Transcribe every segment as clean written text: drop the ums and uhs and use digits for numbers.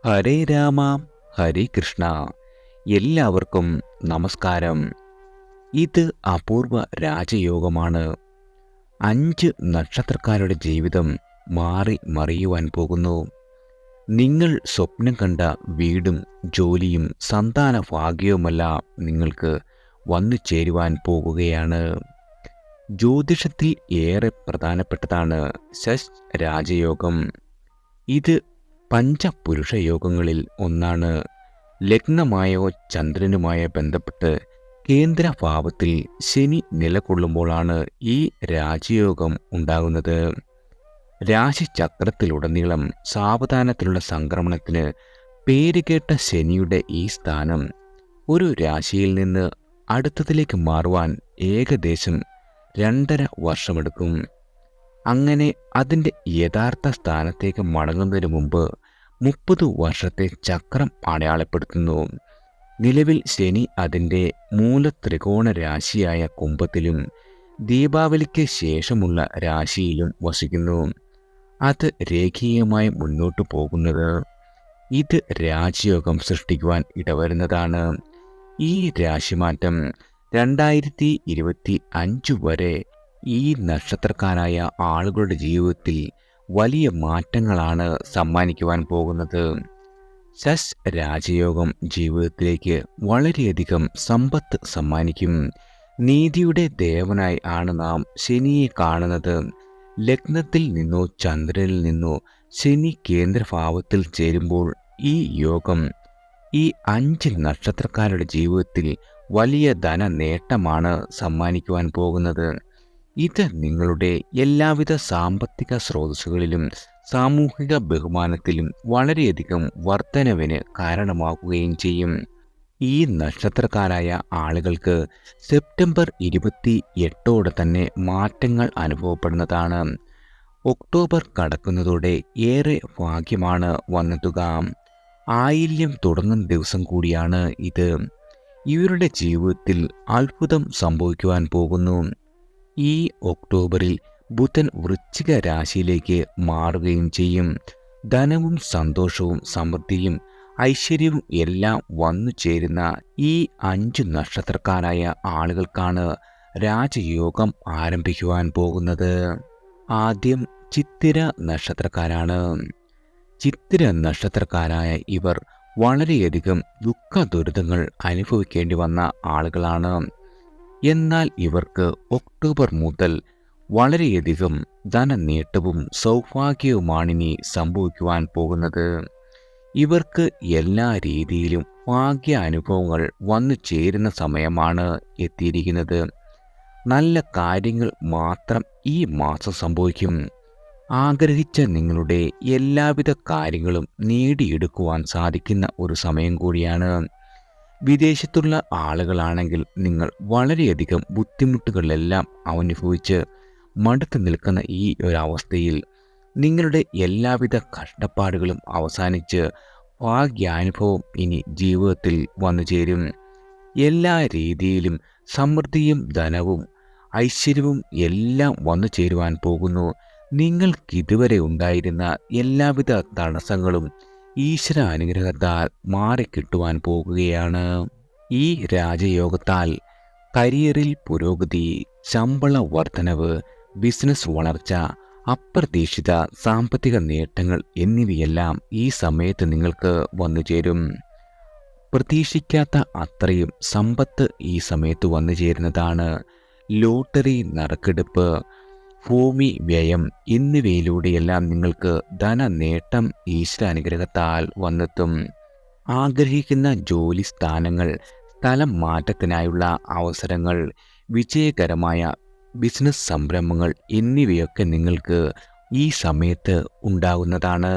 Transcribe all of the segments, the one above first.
ഹരേ രാമ ഹരേ കൃഷ്ണ. എല്ലാവർക്കും നമസ്കാരം. ഇത് അപൂർവ രാജയോഗമാണ്. 5 നക്ഷത്രക്കാരുടെ ജീവിതം മാറി മറിയുവാൻ പോകുന്നു. നിങ്ങൾ സ്വപ്നം കണ്ട വീടും ജോലിയും സന്താന ഭാഗ്യവുമെല്ലാം നിങ്ങൾക്ക് വന്നു ചേരുവാൻ പോകുകയാണ്. ജ്യോതിഷത്തിൽ ഏറെ പ്രധാനപ്പെട്ടതാണ് ശശ് രാജയോഗം. ഇത് പഞ്ചപുരുഷ യോഗങ്ങളിൽ ഒന്നാണ്. ലഗ്നമായോ ചന്ദ്രനുമായോ ബന്ധപ്പെട്ട് കേന്ദ്രഭാവത്തിൽ ശനി നിലകൊള്ളുമ്പോഴാണ് ഈ രാജയോഗം ഉണ്ടാകുന്നത്. രാശിചക്രത്തിലുടനീളം സാവധാനത്തിലുള്ള സംക്രമണത്തിന് പേരുകേട്ട ശനിയുടെ ഈ സ്ഥാനം ഒരു രാശിയിൽ നിന്ന് അടുത്തതിലേക്ക് മാറുവാൻ ഏകദേശം 2.5 വർഷമെടുക്കും. അങ്ങനെ അതിൻ്റെ യഥാർത്ഥ സ്ഥാനത്തേക്ക് മടങ്ങുന്നതിന് മുമ്പ് 30 വർഷത്തെ ചക്രം അടയാളപ്പെടുത്തുന്നു. നിലവിൽ ശനി അതിൻ്റെ മൂലത്രികോണ രാശിയായ കുംഭത്തിലും ദീപാവലിക്ക് ശേഷമുള്ള രാശിയിലും വസിക്കുന്നു. അത് രേഖീയമായി മുന്നോട്ടു പോകുന്നത് ഇത് രാജയോഗം സൃഷ്ടിക്കുവാൻ ഇടവരുന്നതാണ്. ഈ രാശിമാറ്റം 2025 വരെ ഈ നക്ഷത്രക്കാരായ ആളുകളുടെ ജീവിതത്തിൽ വലിയ മാറ്റങ്ങളാണ് സമ്മാനിക്കുവാൻ പോകുന്നത്. ശശ് രാജയോഗം ജീവിതത്തിലേക്ക് വളരെയധികം സമ്പത്ത് സമ്മാനിക്കും. നീതിയുടെ ദേവനായി ആണ് നാം ശനിയെ കാണുന്നത്. ലഗ്നത്തിൽ നിന്നോ ചന്ദ്രനിൽ നിന്നോ ശനി കേന്ദ്രഭാവത്തിൽ ചേരുമ്പോൾ ഈ യോഗം ഈ 5 നക്ഷത്രക്കാരുടെ ജീവിതത്തിൽ വലിയ ധന നേട്ടമാണ് സമ്മാനിക്കുവാൻ പോകുന്നത്. ഇത് നിങ്ങളുടെ എല്ലാവിധ സാമ്പത്തിക സ്രോതസ്സുകളിലും സാമൂഹിക ബഹുമാനത്തിലും വളരെയധികം വർധനവിന് കാരണമാകുകയും ചെയ്യും. ഈ നക്ഷത്രക്കാരായ ആളുകൾക്ക് സെപ്റ്റംബർ 28 തന്നെ മാറ്റങ്ങൾ അനുഭവപ്പെടുന്നതാണ്. ഒക്ടോബർ കടക്കുന്നതോടെ ഏറെ ഭാഗ്യമാണ് വന്നെത്തുക. ആയില്യം തുടങ്ങുന്ന ദിവസം കൂടിയാണ് ഇത്. ഇവരുടെ ജീവിതത്തിൽ അത്ഭുതം സംഭവിക്കുവാൻ പോകുന്നു. ഈ ഒക്ടോബറിൽ ബുധൻ വൃശ്ചിക രാശിയിലേക്ക് മാറുകയും ചെയ്യും. ധനവും സന്തോഷവും സമൃദ്ധിയും ഐശ്വര്യവും എല്ലാം വന്നു ചേരുന്ന ഈ 5 നക്ഷത്രക്കാരായ ആളുകൾക്കാണ് രാജയോഗം ആരംഭിക്കുവാൻ പോകുന്നത്. ആദ്യം ചിത്തിര നക്ഷത്രക്കാരാണ്. ചിത്തിര നക്ഷത്രക്കാരായ ഇവർ വളരെയധികം ദുഃഖ ദുരിതങ്ങൾ അനുഭവിക്കേണ്ടി വന്ന ആളുകളാണ്. എന്നാൽ ഇവർക്ക് ഒക്ടോബർ മുതൽ വളരെയധികം ധനനേട്ടവും സൗഭാഗ്യവുമാണിനി സംഭവിക്കുവാൻ പോകുന്നത്. ഇവർക്ക് എല്ലാ രീതിയിലും ഭാഗ്യ അനുഭവങ്ങൾ വന്നു ചേരുന്ന സമയമാണ് എത്തിയിരിക്കുന്നത്. നല്ല കാര്യങ്ങൾ മാത്രം ഈ മാസം സംഭവിക്കും. ആഗ്രഹിച്ച നിങ്ങളുടെ എല്ലാവിധ കാര്യങ്ങളും നേടിയെടുക്കുവാൻ സാധിക്കുന്ന ഒരു സമയം കൂടിയാണ്. വിദേശത്തുള്ള ആളുകളാണെങ്കിൽ നിങ്ങൾ വളരെയധികം ബുദ്ധിമുട്ടുകളെല്ലാം അനുഭവിച്ച് മടുത്തു നിൽക്കുന്ന ഈ ഒരു അവസ്ഥയിൽ നിങ്ങളുടെ എല്ലാവിധ കഷ്ടപ്പാടുകളും അവസാനിച്ച് ഭാഗ്യാനുഭവം ഇനി ജീവിതത്തിൽ വന്നു ചേരും. എല്ലാ രീതിയിലും സമൃദ്ധിയും ധനവും ഐശ്വര്യവും എല്ലാം വന്നു ചേരുവാൻ പോകുന്നു. നിങ്ങൾക്കിതുവരെ ഉണ്ടായിരുന്ന എല്ലാവിധ തടസ്സങ്ങളും ഈശ്വര അനുഗ്രഹത്താൽ മാറിക്കിട്ടുവാൻ പോകുകയാണ്. ഈ രാജയോഗത്താൽ കരിയറിൽ പുരോഗതി, ശമ്പള വർധനവ്, ബിസിനസ് വളർച്ച, അപ്രതീക്ഷിത സാമ്പത്തിക നേട്ടങ്ങൾ എന്നിവയെല്ലാം ഈ സമയത്ത് നിങ്ങൾക്ക് വന്നു ചേരും. പ്രതീക്ഷിക്കാത്ത അത്രയും സമ്പത്ത് ഈ സമയത്ത് വന്നു ചേരുന്നതാണ്. ലോട്ടറി, നറുക്കെടുപ്പ്, ഭൂമി വ്യയം എന്നിവയിലൂടെയെല്ലാം നിങ്ങൾക്ക് ധനനേട്ടം ഈശ്വരാനുഗ്രഹത്താൽ വന്നെത്തും. ആഗ്രഹിക്കുന്ന ജോലി സ്ഥാനങ്ങൾ, സ്ഥലം മാറ്റത്തിനായുള്ള അവസരങ്ങൾ, വിജയകരമായ ബിസിനസ് സംരംഭങ്ങൾ എന്നിവയൊക്കെ നിങ്ങൾക്ക് ഈ സമയത്ത് ഉണ്ടാകുന്നതാണ്.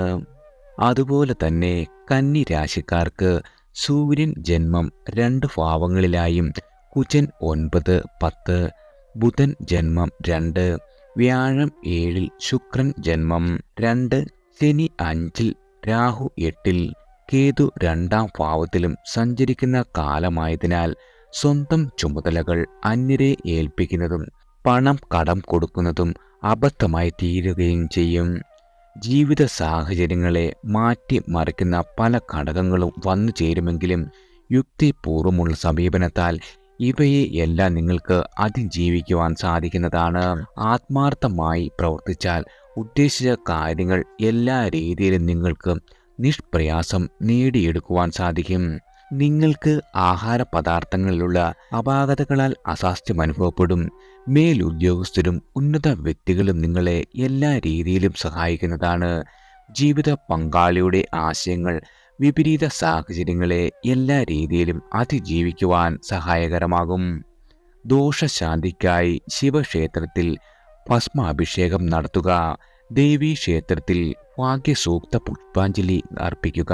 അതുപോലെ തന്നെ കന്നി രാശിക്കാർക്ക് സൂര്യൻ ജന്മം 2 ഭാവങ്ങളിലായും കുജൻ 9, 10, ബുധൻ ജന്മം 2, വ്യാഴം 7, ശുക്രൻ ജന്മം 2, ശനി 5, രാഹു 8, കേതു 2-ാം ഭാവത്തിലും സഞ്ചരിക്കുന്ന കാലമായതിനാൽ സ്വന്തം ചുമതലകൾ അന്യരെ ഏൽപ്പിക്കുന്നതും പണം കടം കൊടുക്കുന്നതും അബദ്ധമായി തീരുകയും ചെയ്യും. ജീവിത സാഹചര്യങ്ങളെ മാറ്റിമറിക്കുന്ന പല ഘടകങ്ങളും വന്നു ചേരുമെങ്കിലും യുക്തിപൂർവമുള്ള സമീപനത്താൽ ഇവയെ എല്ലാം നിങ്ങൾക്ക് അതിജീവിക്കുവാൻ സാധിക്കുന്നതാണ്. ആത്മാർത്ഥമായി പ്രവർത്തിച്ചാൽ ഉദ്ദേശിച്ച കാര്യങ്ങൾ എല്ലാ രീതിയിലും നിങ്ങൾക്ക് നിഷ്പ്രയാസം നേടിയെടുക്കുവാൻ സാധിക്കും. നിങ്ങൾക്ക് ആഹാര പദാർത്ഥങ്ങളിലുള്ള അപാകതകളാൽ അസ്വാസ്ഥ്യം അനുഭവപ്പെടും. മേലുദ്യോഗസ്ഥരും ഉന്നത വ്യക്തികളും നിങ്ങളെ എല്ലാ രീതിയിലും സഹായിക്കുന്നതാണ്. ജീവിത പങ്കാളിയുടെ ആശയങ്ങൾ വിപരീത സാഹചര്യങ്ങളെ എല്ലാ രീതിയിലും അതിജീവിക്കുവാൻ സഹായകരമാകും. ദോഷശാന്തിക്കായി ശിവക്ഷേത്രത്തിൽ ഭസ്മാഭിഷേകം നടത്തുക. ദേവീക്ഷേത്രത്തിൽ ഭാഗ്യസൂക്ത പുഷ്പാഞ്ജലി അർപ്പിക്കുക.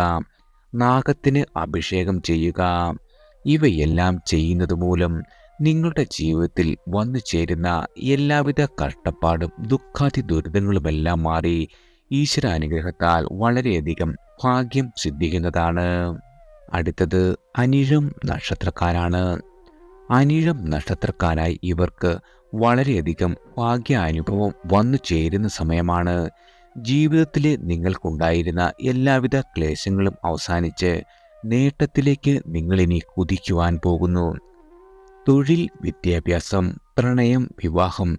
നാഗത്തിന് അഭിഷേകം ചെയ്യുക. ഇവയെല്ലാം ചെയ്യുന്നത് മൂലം നിങ്ങളുടെ ജീവിതത്തിൽ വന്നു ചേരുന്ന എല്ലാവിധ കഷ്ടപ്പാടും ദുഃഖാതി ദുരിതങ്ങളുമെല്ലാം മാറി ഈശ്വരാനുഗ്രഹത്താൽ വളരെയധികം ഭാഗ്യം സിദ്ധിക്കുന്നതാണ്. അടുത്തത് അനിഴം നക്ഷത്രക്കാരാണ്. അനിഴം നക്ഷത്രക്കാരായി ഇവർക്ക് വളരെയധികം ഭാഗ്യാനുഭവം വന്നു ചേരുന്ന സമയമാണ്. ജീവിതത്തിൽ നിങ്ങൾക്കുണ്ടായിരുന്ന എല്ലാവിധ ക്ലേശങ്ങളും അവസാനിച്ച് നേട്ടത്തിലേക്ക് നിങ്ങളിനി കുതിക്കുവാൻ പോകുന്നു. തൊഴിൽ, വിദ്യാഭ്യാസം, പ്രണയം, വിവാഹം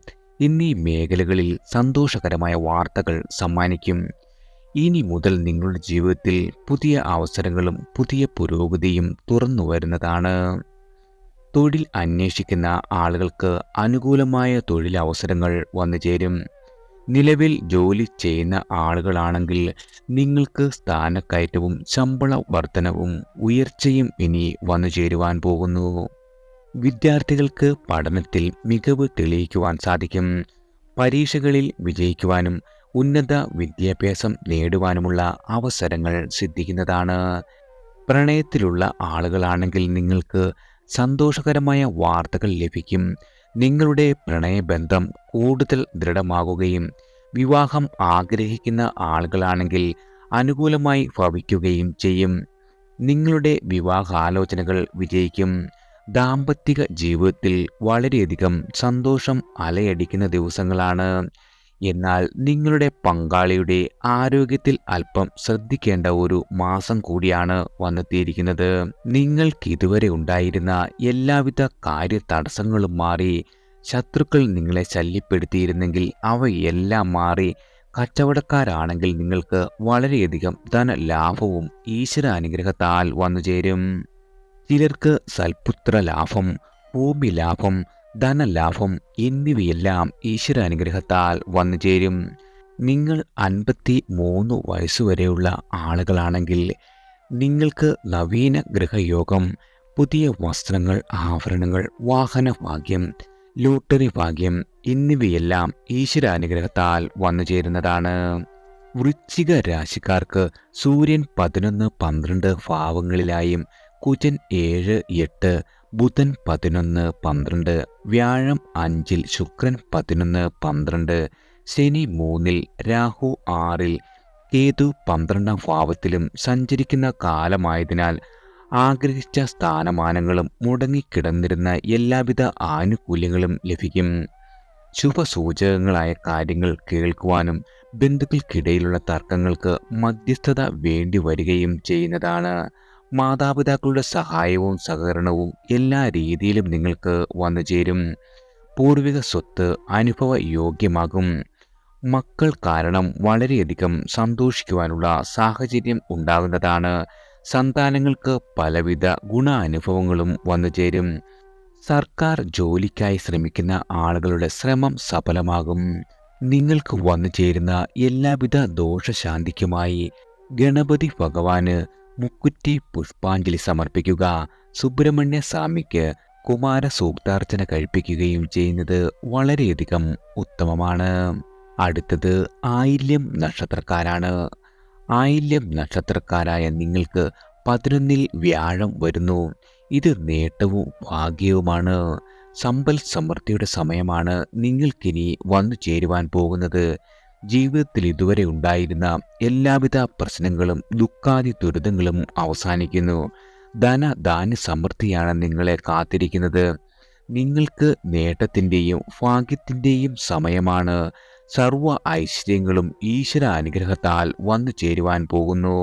എന്നീ മേഖലകളിൽ സന്തോഷകരമായ വാർത്തകൾ സമ്മാനിക്കും. ഇനി മുതൽ നിങ്ങളുടെ ജീവിതത്തിൽ പുതിയ അവസരങ്ങളും പുതിയ പുരോഗതിയും തുറന്നു വരുന്നതാണ്. തൊഴിൽ അന്വേഷിക്കുന്ന ആളുകൾക്ക് അനുകൂലമായ തൊഴിലവസരങ്ങൾ വന്നു ചേരും. നിലവിൽ ജോലി ചെയ്യുന്ന ആളുകളാണെങ്കിൽ നിങ്ങൾക്ക് സ്ഥാനക്കയറ്റവും ശമ്പള വർധനവും ഉയർച്ചയും ഇനി വന്നു ചേരുവാൻ പോകുന്നു. വിദ്യാർത്ഥികൾക്ക് പഠനത്തിൽ മികവ് തെളിയിക്കുവാൻ സാധിക്കും. പരീക്ഷകളിൽ വിജയിക്കുവാനും ഉന്നത വിദ്യാഭ്യാസം നേടുവാനുമുള്ള അവസരങ്ങൾ സിദ്ധിക്കുന്നതാണ്. പ്രണയത്തിലുള്ള ആളുകളാണെങ്കിൽ നിങ്ങൾക്ക് സന്തോഷകരമായ വാർത്തകൾ ലഭിക്കും. നിങ്ങളുടെ പ്രണയബന്ധം കൂടുതൽ ദൃഢമാകുകയും വിവാഹം ആഗ്രഹിക്കുന്ന ആളുകളാണെങ്കിൽ അനുകൂലമായി ഭവിക്കുകയും ചെയ്യും. നിങ്ങളുടെ വിവാഹാലോചനകൾ വിജയിക്കും. ദാമ്പത്തിക ജീവിതത്തിൽ വളരെയധികം സന്തോഷം അലയടിക്കുന്ന ദിവസങ്ങളാണ്. എന്നാൽ നിങ്ങളുടെ പങ്കാളിയുടെ ആരോഗ്യത്തിൽ അല്പം ശ്രദ്ധിക്കേണ്ട ഒരു മാസം കൂടിയാണ് വന്നെത്തിയിരിക്കുന്നത്. നിങ്ങൾക്കിതുവരെ ഉണ്ടായിരുന്ന എല്ലാവിധ കാര്യ തടസ്സങ്ങളും മാറി ശത്രുക്കൾ നിങ്ങളെ ശല്യപ്പെടുത്തിയിരുന്നെങ്കിൽ അവയെല്ലാം മാറി കച്ചവടക്കാരാണെങ്കിൽ നിങ്ങൾക്ക് വളരെയധികം ധനലാഭവും ഈശ്വരാനുഗ്രഹത്താൽ വന്നുചേരും. ചിലർക്ക് സൽപുത്ര ലാഭം, ഭൂമി ലാഭം, ധനലാഭം എന്നിവയെല്ലാം ഈശ്വരാനുഗ്രഹത്താൽ വന്നു ചേരും. നിങ്ങൾ 53 വയസ്സുവരെയുള്ള ആളുകളാണെങ്കിൽ നിങ്ങൾക്ക് നവീന ഗൃഹയോഗം, പുതിയ വസ്ത്രങ്ങൾ, ആഭരണങ്ങൾ, വാഹന ഭാഗ്യം, ലോട്ടറി ഭാഗ്യം എന്നിവയെല്ലാം ഈശ്വരാനുഗ്രഹത്താൽ വന്നു ചേരുന്നതാണ്. വൃശ്ചിക രാശിക്കാർക്ക് സൂര്യൻ 11, 12 ഭാവങ്ങളിലായും കുജൻ 7, 8, ബുധൻ 11, 12, വ്യാഴം 5, ശുക്രൻ 11, 12, ശനി 3, രാഹു 6, കേതു 12 ഭാവത്തിലും സഞ്ചരിക്കുന്ന കാലമായതിനാൽ ആഗ്രഹിച്ച സ്ഥാനമാനങ്ങളും മുടങ്ങിക്കിടന്നിരുന്ന എല്ലാവിധ ആനുകൂല്യങ്ങളും ലഭിക്കും. ശുഭസൂചകങ്ങളായ കാര്യങ്ങൾ കേൾക്കുവാനും ബന്ധുക്കൾക്കിടയിലുള്ള തർക്കങ്ങൾക്ക് മധ്യസ്ഥത വേണ്ടി വരികയും ചെയ്യുന്നതാണ്. മാതാപിതാക്കളുടെ സഹായവും സഹകരണവും എല്ലാ രീതിയിലും നിങ്ങൾക്ക് വന്നു ചേരും. പൂർവിക സ്വത്ത് അനുഭവയോഗ്യമാകും. മക്കൾ കാരണം വളരെയധികം സന്തോഷിക്കുവാനുള്ള സാഹചര്യം ഉണ്ടാകുന്നതാണ്. സന്താനങ്ങൾക്ക് പലവിധ ഗുണാനുഭവങ്ങളും വന്നു ചേരും. സർക്കാർ ജോലിക്കായി ശ്രമിക്കുന്ന ആളുകളുടെ ശ്രമം സഫലമാകും. നിങ്ങൾക്ക് വന്നു ചേരുന്ന എല്ലാവിധ ദോഷശാന്തിക്കുമായി ഗണപതി ഭഗവാന് മുക്കുറ്റി പുഷ്പാഞ്ജലി സമർപ്പിക്കുക. സുബ്രഹ്മണ്യ സ്വാമിക്ക് കുമാര സൂക്താർച്ചന കഴിപ്പിക്കുകയും ചെയ്യുന്നത് വളരെയധികം ഉത്തമമാണ്. അടുത്തത് ആയില്യം നക്ഷത്രക്കാരാണ്. ആയില്യം നക്ഷത്രക്കാരായ നിങ്ങൾക്ക് 11-ൽ വ്യാഴം വരുന്നു. ഇത് നേട്ടവും ഭാഗ്യവുമാണ്. സമ്പൽ സമൃദ്ധിയുടെ സമയമാണ് നിങ്ങൾക്കിനി വന്നു ചേരുവാൻ പോകുന്നത്. ജീവിതത്തിൽ ഇതുവരെ ഉണ്ടായിരുന്ന എല്ലാവിധ പ്രശ്നങ്ങളും ദുഃഖാദി ദുരിതങ്ങളും അവസാനിക്കുന്നു. ധനധാന്യ സമൃദ്ധിയാണ് നിങ്ങളെ കാത്തിരിക്കുന്നത്. നിങ്ങൾക്ക് നേട്ടത്തിൻ്റെയും ഭാഗ്യത്തിൻ്റെയും സമയമാണ്. സർവ്വ ഐശ്വര്യങ്ങളും ഈശ്വര അനുഗ്രഹത്താൽ വന്നു ചേരുവാൻ പോകുന്നു.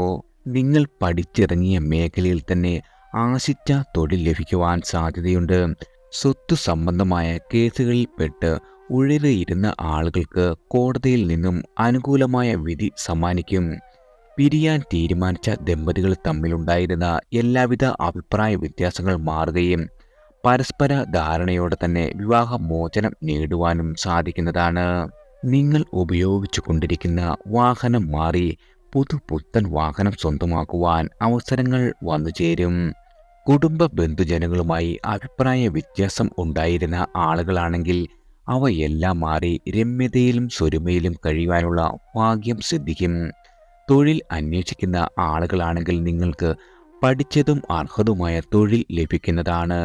നിങ്ങൾ പഠിച്ചിറങ്ങിയ മേഖലയിൽ തന്നെ ആശിച്ച തൊഴിൽ ലഭിക്കുവാൻ സാധ്യതയുണ്ട്. സ്വത്ത് സംബന്ധമായ കേസുകളിൽപ്പെട്ട് ഉഴറിയിരുന്ന ആളുകൾക്ക് കോടതിയിൽ നിന്നും അനുകൂലമായ വിധി സമ്മാനിക്കും. പിരിയാൻ തീരുമാനിച്ച ദമ്പതികൾ തമ്മിലുണ്ടായിരുന്ന എല്ലാവിധ അഭിപ്രായ വ്യത്യാസങ്ങൾ മാറുകയും പരസ്പര ധാരണയോടെ തന്നെ വിവാഹമോചനം നേടുവാനും സാധിക്കുന്നതാണ്. നിങ്ങൾ ഉപയോഗിച്ചു കൊണ്ടിരിക്കുന്ന വാഹനം മാറി പുതുപുത്തൻ വാഹനം സ്വന്തമാക്കുവാൻ അവസരങ്ങൾ വന്നു ചേരും. കുടുംബ ബന്ധുജനങ്ങളുമായി അഭിപ്രായ വ്യത്യാസം ഉണ്ടായിരുന്ന ആളുകളാണെങ്കിൽ അവയെല്ലാം മാറി രമ്യതയിലും സ്വരുമയിലും കഴിയുവാനുള്ള ഭാഗ്യം സിദ്ധിക്കും. തൊഴിൽ അന്വേഷിക്കുന്ന ആളുകളാണെങ്കിൽ നിങ്ങൾക്ക് പഠിച്ചതും അർഹതുമായ തൊഴിൽ ലഭിക്കുന്നതാണ്.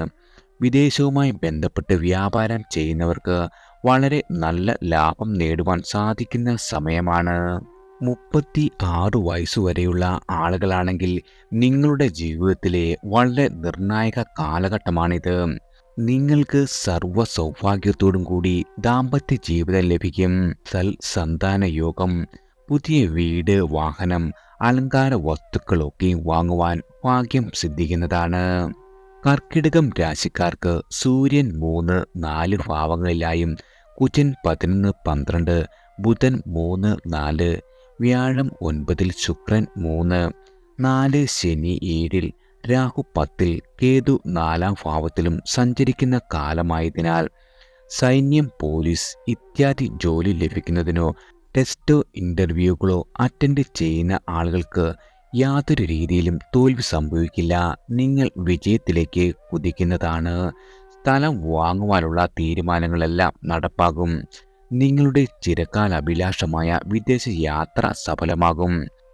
വിദേശവുമായി ബന്ധപ്പെട്ട് വ്യാപാരം ചെയ്യുന്നവർക്ക് വളരെ നല്ല ലാഭം നേടുവാൻ സാധിക്കുന്ന സമയമാണ്. 36 വയസ്സുവരെയുള്ള ആളുകളാണെങ്കിൽ നിങ്ങളുടെ ജീവിതത്തിലെ വളരെ നിർണായക കാലഘട്ടമാണിത്. നിങ്ങൾക്ക് സർവ്വ സൗഭാഗ്യത്തോടും കൂടി ദാമ്പത്യ ജീവിതം ലഭിക്കും. സന്താന യോഗം, പുതിയ വീട്, വാഹനം, അലങ്കാര വസ്തുക്കളൊക്കെ വാങ്ങുവാൻ ഭാഗ്യം സിദ്ധിക്കുന്നതാണ്. കർക്കിടകം രാശിക്കാർക്ക് സൂര്യൻ 3, 4 ഭാവങ്ങളിലായും കുജൻ 11, 12, ബുധൻ 3, 4, വ്യാഴം 9, ശുക്രൻ 3, 4, ശനി 7, രാഹു 10, കേതു 4-ാം ഭാവത്തിലും സഞ്ചരിക്കുന്ന കാലമായതിനാൽ സൈന്യം, പോലീസ് ഇത്യാദി ജോലി ലഭിക്കുന്നതിനോ ടെസ്റ്റോ ഇൻ്റർവ്യൂകളോ അറ്റൻഡ് ചെയ്യുന്ന ആളുകൾക്ക് യാതൊരു രീതിയിലും തോൽവി സംഭവിക്കില്ല. നിങ്ങൾ വിജയത്തിലേക്ക് കുതിക്കുന്നതാണ്. സ്ഥലം വാങ്ങുവാനുള്ള തീരുമാനങ്ങളെല്ലാം നടപ്പാകും. നിങ്ങളുടെ ചിരകാല അഭിലാഷമായ വിദേശ യാത്ര സഫലമാകും.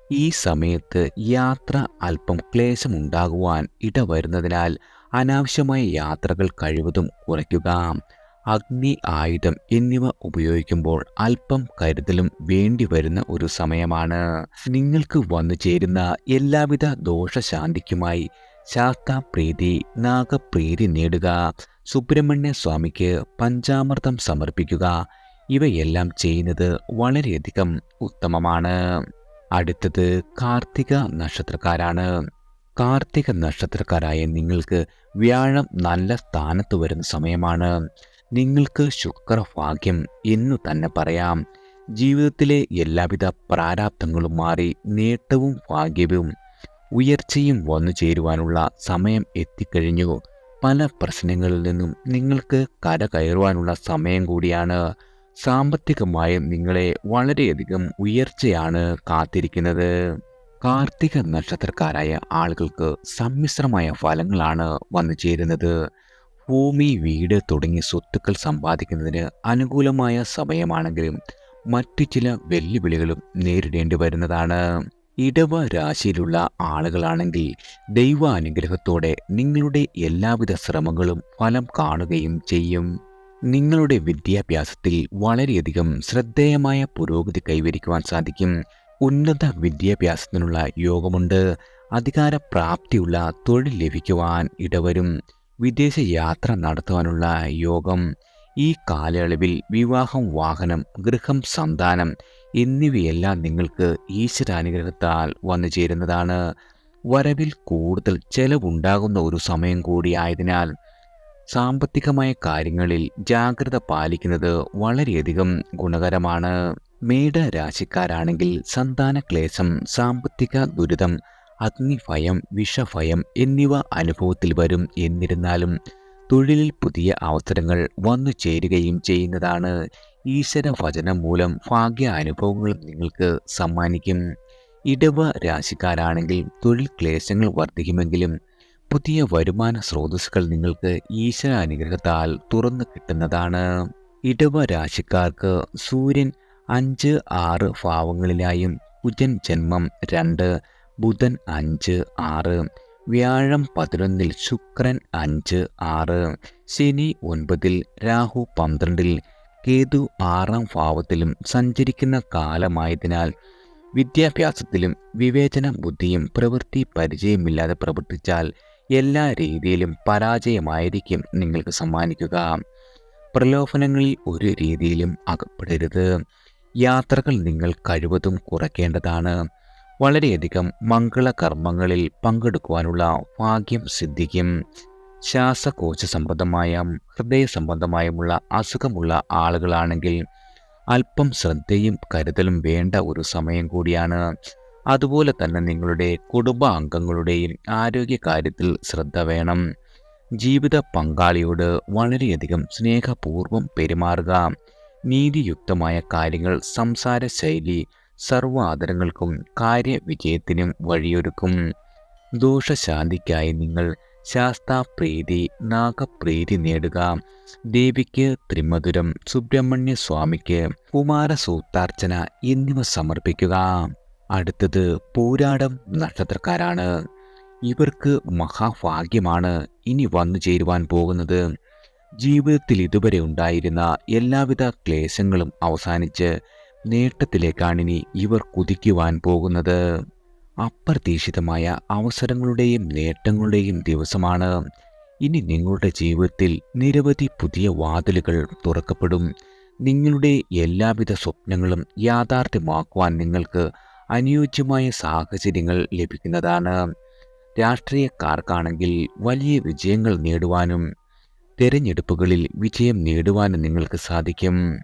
ഈ സമയത്ത് യാത്ര അല്പം ക്ലേശമുണ്ടാകുവാൻ ഇടവരുന്നതിനാൽ അനാവശ്യമായ യാത്രകൾ കഴിവതും കുറയ്ക്കുക. അഗ്നി, ആയുധം എന്നിവ ഉപയോഗിക്കുമ്പോൾ അല്പം കരുതലും വേണ്ടി വരുന്ന ഒരു സമയമാണ്. നിങ്ങൾക്ക് വന്നു ചേരുന്ന എല്ലാവിധ ദോഷശാന്തിക്കുമായി ശാസ്താപ്രീതി, നാഗപ്രീതി നേടുക, സുബ്രഹ്മണ്യ സ്വാമിക്ക് പഞ്ചാമൃതം സമർപ്പിക്കുക. ഇവയെല്ലാം ചെയ്യുന്നത് വളരെയധികം ഉത്തമമാണ്. അടുത്തത് കാർത്തിക നക്ഷത്രക്കാരാണ്. കാർത്തിക നക്ഷത്രക്കാരായ നിങ്ങൾക്ക് വ്യാഴം നല്ല സ്ഥാനത്ത് വരുന്ന സമയമാണ്. നിങ്ങൾക്ക് ശുക്രഭാഗ്യം എന്നു തന്നെ പറയാം. ജീവിതത്തിലെ എല്ലാവിധ പ്രാരാബ്ധങ്ങളും മാറി നേട്ടവും ഭാഗ്യവും ഉയർച്ചയും വന്നു ചേരുവാനുള്ള സമയം എത്തിക്കഴിഞ്ഞു. പല പ്രശ്നങ്ങളിൽ നിന്നും നിങ്ങൾക്ക് കരകയറുവാനുള്ള സമയം കൂടിയാണ്. സാമ്പത്തികമായും നിങ്ങളെ വളരെയധികം ഉയർച്ചയാണ് കാത്തിരിക്കുന്നത്. കാർത്തിക നക്ഷത്രക്കാരായ ആളുകൾക്ക് സമ്മിശ്രമായ ഫലങ്ങളാണ് വന്നു ചേരുന്നത്. ഭൂമി, വീട് തുടങ്ങിയ സ്വത്തുക്കൾ സമ്പാദിക്കുന്നതിന് അനുകൂലമായ സമയമാണെങ്കിലും മറ്റു ചില വെല്ലുവിളികളും നേരിടേണ്ടി വരുന്നതാണ്. ഇടവ രാശിയിലുള്ള ആളുകളാണെങ്കിൽ ദൈവാനുഗ്രഹത്തോടെ നിങ്ങളുടെ എല്ലാവിധ ശ്രമങ്ങളും ഫലം കാണുകയും ചെയ്യും. നിങ്ങളുടെ വിദ്യാഭ്യാസത്തിൽ വളരെയധികം ശ്രദ്ധേയമായ പുരോഗതി കൈവരിക്കുവാൻ സാധിക്കും. ഉന്നത വിദ്യാഭ്യാസത്തിനുള്ള യോഗമുണ്ട്. അധികാരപ്രാപ്തിയുള്ള തൊഴിൽ ലഭിക്കുവാൻ ഇടവരും. വിദേശ യാത്ര നടത്തുവാനുള്ള യോഗം. ഈ കാലയളവിൽ വിവാഹം, വാഹനം, ഗൃഹം, സന്താനം എന്നിവയെല്ലാം നിങ്ങൾക്ക് ഈശ്വരാനുഗ്രഹത്താൽ വന്നു ചേരുന്നതാണ്. വരവിൽ കൂടുതൽ ചെലവുണ്ടാകുന്ന ഒരു സമയം കൂടിയായതിനാൽ സാമ്പത്തികമായ കാര്യങ്ങളിൽ ജാഗ്രത പാലിക്കുന്നത് വളരെയധികം ഗുണകരമാണ്. മേടരാശിക്കാരാണെങ്കിൽ സന്താന ക്ലേശം, സാമ്പത്തിക ദുരിതം, അഗ്നിഭയം, വിഷഭയം എന്നിവ അനുഭവത്തിൽ വരും. എന്നിരുന്നാലും തൊഴിലിൽ പുതിയ അവസരങ്ങൾ വന്നു ചേരുകയും ചെയ്യുന്നതാണ്. ഈശ്വര വചനം മൂലം ഭാഗ്യ അനുഭവങ്ങളും നിങ്ങൾക്ക് സമ്മാനിക്കും. ഇടവ രാശിക്കാരാണെങ്കിൽ തൊഴിൽ ക്ലേശങ്ങൾ വർദ്ധിക്കുമെങ്കിലും പുതിയ വരുമാന സ്രോതസ്സുകൾ നിങ്ങൾക്ക് ഈശ്വര അനുഗ്രഹത്താൽ തുറന്നു കിട്ടുന്നതാണ്. ഇടവ രാശിക്കാർക്ക് സൂര്യൻ 5, 6 ഭാവങ്ങളിലായും കുജൻ ജന്മം 2, ബുധൻ 5, 6, വ്യാഴം 11, ശുക്രൻ 5, 6, ശനി 9, രാഹു 12, കേതു 6-ാം ഭാവത്തിലും സഞ്ചരിക്കുന്ന കാലമായതിനാൽ വിദ്യാഭ്യാസത്തിലും വിവേചന ബുദ്ധിയും പ്രവൃത്തി പരിചയമില്ലാതെ പ്രവർത്തിച്ചാൽ എല്ലാ രീതിയിലും പരാജയമായിരിക്കും നിങ്ങൾക്ക് സമ്മാനിക്കുക. പ്രലോഭനങ്ങളിൽ ഒരു രീതിയിലും അകപ്പെടരുത്. യാത്രകൾ നിങ്ങൾ കഴിവതും കുറയ്ക്കേണ്ടതാണ്. വളരെയധികം മംഗളകർമ്മങ്ങളിൽ പങ്കെടുക്കുവാനുള്ള ഭാഗ്യം സിദ്ധിക്കും. ശ്വാസകോശ സംബന്ധമായും ഹൃദയ സംബന്ധമായുമുള്ള അസുഖമുള്ള ആളുകളാണെങ്കിൽ അല്പം ശ്രദ്ധയും കരുതലും വേണ്ട ഒരു സമയം കൂടിയാണ്. അതുപോലെ തന്നെ നിങ്ങളുടെ കുടുംബാംഗങ്ങളുടെയും ആരോഗ്യകാര്യത്തിൽ ശ്രദ്ധ വേണം. ജീവിത പങ്കാളിയോട് വളരെയധികം സ്നേഹപൂർവ്വം പെരുമാറുക. നീതിയുക്തമായ കാര്യങ്ങൾ സംസാര ശൈലി സർവ്വാദരങ്ങൾക്കും കാര്യവിജയത്തിനും വഴിയൊരുക്കും. ദോഷശാന്തിക്കായി നിങ്ങൾ ശാസ്താപ്രീതി നാഗപ്രീതി നേടുക. ദേവിക്ക് ത്രിമധുരം, സുബ്രഹ്മണ്യ സ്വാമിക്ക് കുമാരസൂക്താർച്ചന എന്നിവ സമർപ്പിക്കുക. അടുത്തത് പൂരാടം നക്ഷത്രക്കാരാണ്. ഇവർക്ക് മഹാഭാഗ്യമാണ് ഇനി വന്നു ചേരുവാൻ പോകുന്നത്. ജീവിതത്തിൽ ഇതുവരെ ഉണ്ടായിരുന്ന എല്ലാവിധ ക്ലേശങ്ങളും അവസാനിച്ച് നേട്ടത്തിലേക്കാണിനി ഇവർ കുതിക്കുവാൻ പോകുന്നത്. അപ്രതീക്ഷിതമായ അവസരങ്ങളുടെയും നേട്ടങ്ങളുടെയും ദിവസമാണ്. ഇനി നിങ്ങളുടെ ജീവിതത്തിൽ നിരവധി പുതിയ വാതിലുകൾ തുറക്കപ്പെടും. നിങ്ങളുടെ എല്ലാവിധ സ്വപ്നങ്ങളും യാഥാർത്ഥ്യമാക്കുവാൻ നിങ്ങൾക്ക് അനുയോജ്യമായ സാഹചര്യങ്ങൾ ലഭിക്കുന്നതാണ്. രാഷ്ട്രീയക്കാർക്കാണെങ്കിൽ വലിയ വിജയങ്ങൾ നേടുവാനും തെരഞ്ഞെടുപ്പുകളിൽ വിജയം നേടുവാനും നിങ്ങൾക്ക് സാധിക്കും.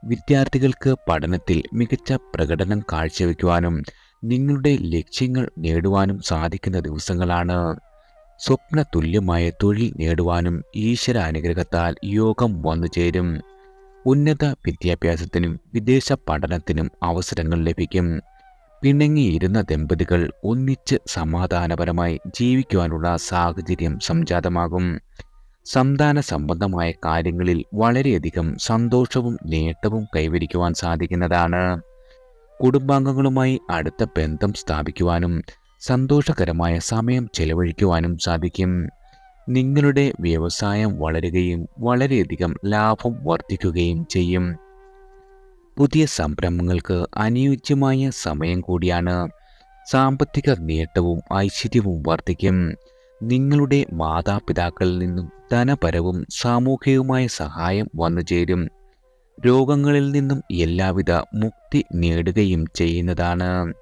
വിദ്യാർത്ഥികൾക്ക് പഠനത്തിൽ മികച്ച പ്രകടനം കാഴ്ചവെക്കുവാനും നിങ്ങളുടെ ലക്ഷ്യങ്ങൾ നേടുവാനും സാധിക്കുന്ന ദിവസങ്ങളാണ്. സ്വപ്ന തുല്യമായ തൊഴിൽ നേടുവാനും ഈശ്വര അനുഗ്രഹത്താൽ യോഗം വന്നു ചേരും. ഉന്നത വിദ്യാഭ്യാസത്തിനും വിദേശ പഠനത്തിനും അവസരങ്ങൾ ലഭിക്കും. പിണങ്ങിയിരുന്ന ദമ്പതികൾ ഒന്നിച്ച് സമാധാനപരമായി ജീവിക്കുവാനുള്ള സാഹചര്യം സംജാതമാകും. സന്താന സംബന്ധമായ കാര്യങ്ങളിൽ വളരെയധികം സന്തോഷവും നേട്ടവും കൈവരിക്കുവാൻ സാധിക്കുന്നതാണ്. കുടുംബാംഗങ്ങളുമായി അടുത്ത ബന്ധം സ്ഥാപിക്കുവാനും സന്തോഷകരമായ സമയം ചെലവഴിക്കുവാനും സാധിക്കും. നിങ്ങളുടെ വ്യവസായം വളരുകയും വളരെയധികം ലാഭം വർദ്ധിക്കുകയും ചെയ്യും. പുതിയ സംരംഭങ്ങൾക്ക് അനുയോജ്യമായ സമയം കൂടിയാണ്. സാമ്പത്തിക നേട്ടവും ഐശ്വര്യവും വർദ്ധിക്കും. നിങ്ങളുടെ മാതാപിതാക്കളിൽ നിന്നും ധനപരവും സാമൂഹികവുമായ സഹായം വന്നു ചേരും. രോഗങ്ങളിൽ നിന്നും എല്ലാവിധ മുക്തി നേടുകയും ചെയ്യുന്നതാണ്.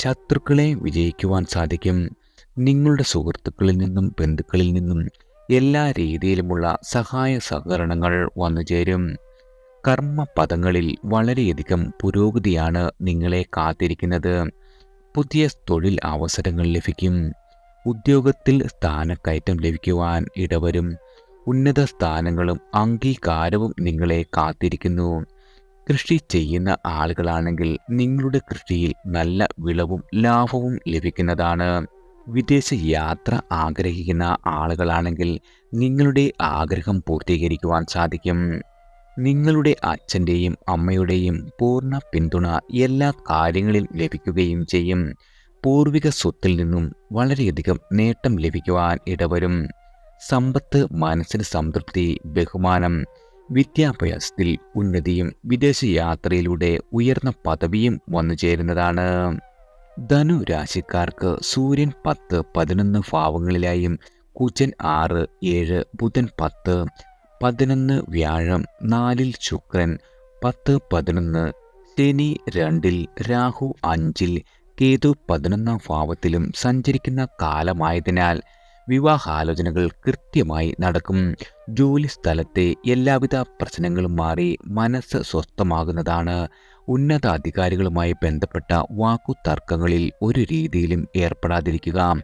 ശത്രുക്കളെ വിജയിക്കുവാൻ സാധിക്കും. നിങ്ങളുടെ സുഹൃത്തുക്കളിൽ നിന്നും ബന്ധുക്കളിൽ നിന്നും എല്ലാ രീതിയിലുമുള്ള സഹായ സഹകരണങ്ങൾ വന്നു ചേരും. കർമ്മപദങ്ങളിൽ വളരെയധികം പുരോഗതിയാണ് നിങ്ങളെ കാത്തിരിക്കുന്നത്. പുതിയ തൊഴിൽ അവസരങ്ങൾ ലഭിക്കും. ഉദ്യോഗത്തിൽ സ്ഥാനക്കയറ്റം ലഭിക്കുവാൻ ഇടവരും. ഉന്നത സ്ഥാനങ്ങളും അംഗീകാരവും നിങ്ങളെ കാത്തിരിക്കുന്നു. കൃഷി ചെയ്യുന്ന ആളുകളാണെങ്കിൽ നിങ്ങളുടെ കൃഷിയിൽ നല്ല വിളവും ലാഭവും ലഭിക്കുന്നതാണ്. വിദേശ യാത്ര ആഗ്രഹിക്കുന്ന ആളുകളാണെങ്കിൽ നിങ്ങളുടെ ആഗ്രഹം പൂർത്തീകരിക്കുവാൻ സാധിക്കും. നിങ്ങളുടെ അച്ഛൻ്റെയും അമ്മയുടെയും പൂർണ്ണ പിന്തുണ എല്ലാ കാര്യങ്ങളിലും ലഭിക്കുകയും ചെയ്യും. പൂർവിക സ്വത്തിൽ നിന്നും വളരെയധികം നേട്ടം ലഭിക്കുവാൻ ഇടവരും. സമ്പത്ത്, മനസ്സിന് സംതൃപ്തി, ബഹുമാനം, വിദ്യാഭ്യാസത്തിൽ ഉന്നതിയും വിദേശ യാത്രയിലൂടെ ഉയർന്ന പദവിയും വന്നു ചേരുന്നതാണ്. ധനുരാശിക്കാർക്ക് സൂര്യൻ 10, 11 ഭാവങ്ങളിലായും കുജൻ 6, 7, ബുധൻ 10, 11 വ്യാഴം 4 ശുക്രൻ 10, 11 ശനി 2, രാഹു 5, കേതു 11 ഭാവത്തിലും സഞ്ചരിക്കുന്ന കാലമായതിനാൽ വിവാഹാലോചനകൾ കൃത്യമായി നടക്കും. ജോലി സ്ഥലത്തെ എല്ലാവിധ പ്രശ്നങ്ങളും മാറി മനസ്സ് സ്വസ്ഥമാകുന്നതാണ്. ഉന്നതാധികാരികളുമായി ബന്ധപ്പെട്ട വാക്കുതർക്കങ്ങളിൽ ഒരു രീതിയിലും ഏർപ്പെടാതിരിക്കുക.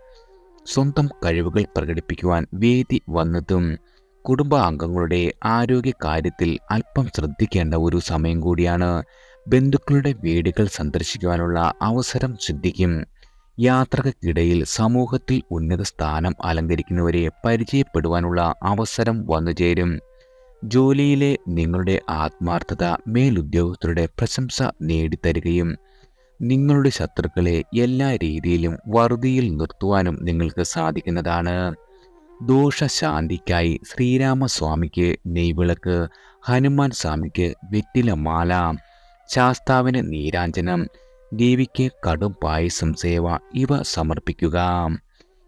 സ്വന്തം കഴിവുകൾ പ്രകടിപ്പിക്കുവാൻ വേദി വന്നതും കുടുംബാംഗങ്ങളുടെ ആരോഗ്യകാര്യത്തിൽ അല്പം ശ്രദ്ധിക്കേണ്ട ഒരു സമയം കൂടിയാണ്. ബന്ധുക്കളുടെ വീടുകൾ സന്ദർശിക്കുവാനുള്ള അവസരം സിദ്ധിക്കും. യാത്രകൾക്കിടയിൽ സമൂഹത്തിൽ ഉന്നത സ്ഥാനം അലങ്കരിക്കുന്നവരെ പരിചയപ്പെടുവാനുള്ള അവസരം വന്നുചേരും. ജോലിയിലെ നിങ്ങളുടെ ആത്മാർത്ഥത മേലുദ്യോഗസ്ഥരുടെ പ്രശംസ നേടിത്തരികയും നിങ്ങളുടെ ശത്രുക്കളെ എല്ലാ രീതിയിലും വറുതിയിൽ നിർത്തുവാനും നിങ്ങൾക്ക് സാധിക്കുന്നതാണ്. ദോഷശാന്തിക്കായി ശ്രീരാമസ്വാമിക്ക് നെയ്വിളക്ക്, ഹനുമാൻ സ്വാമിക്ക് വെറ്റിലമാല, ശാസ്താവിന് നീരാഞ്ജനം, ദേവിക്ക് കടും പായസം സേവ ഇവ സമർപ്പിക്കുക.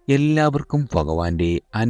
എല്ലാവർക്കും ഭഗവാന്റെ